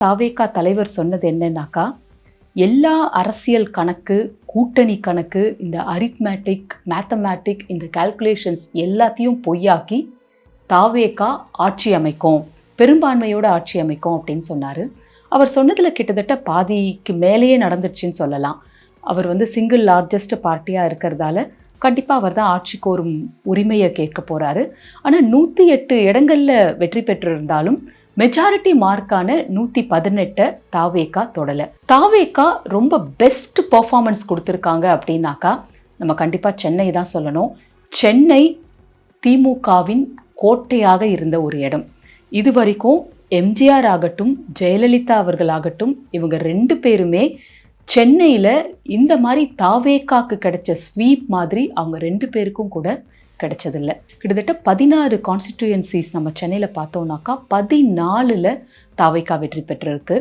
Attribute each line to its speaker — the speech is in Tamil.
Speaker 1: தாவேகா தலைவர் சொன்னது என்னன்னாக்கா, எல்லா அரசியல் கணக்கு, கூட்டணி கணக்கு, இந்த அரித்மேட்டிக், மேத்தமேட்டிக், இந்த கால்குலேஷன்ஸ் எல்லாத்தையும் பொய்யாக்கி தாவேகா ஆட்சி அமைக்கும், பெரும்பான்மையோட ஆட்சி அமைக்கும் அப்படின்னு சொன்னார். அவர் சொன்னதில் கிட்டத்தட்ட பாதிக்கு மேலேயே நடந்துருச்சுன்னு சொல்லலாம். அவர் சிங்கிள் லார்ஜஸ்ட் பார்ட்டியாக இருக்கிறதால கண்டிப்பாக அவர் தான் ஆட்சி கோரும் உரிமையை கேட்க போகிறாரு. ஆனால் 108 இடங்களில் வெற்றி பெற்றிருந்தாலும் மெஜாரிட்டி மார்க்கான 118 தாவேகா தொடலை. தாவேகா ரொம்ப பெஸ்ட் பர்ஃபார்மன்ஸ் கொடுத்துருக்காங்க அப்படின்னாக்கா நம்ம கண்டிப்பாக சென்னை தான் சொல்லணும். சென்னை திமுகவின் கோட்டையாக இருந்த ஒரு இடம். இது வரைக்கும் எம்ஜிஆர் ஆகட்டும், ஜெயலலிதா அவர்களாகட்டும், இவங்க 2 பேருமே சென்னையில் இந்த மாதிரி தாவேகாக்கு கிடைச்ச ஸ்வீப் மாதிரி அவங்க 2 பேருக்கும் கூட கிடைச்சதில்லை. கிட்டத்தட்ட 16 கான்ஸ்டிடியூயன்சிஸ் நம்ம சென்னையில் பார்த்தோம்னாக்கா 14ல் தாவேகா வெற்றி பெற்றிருக்கு.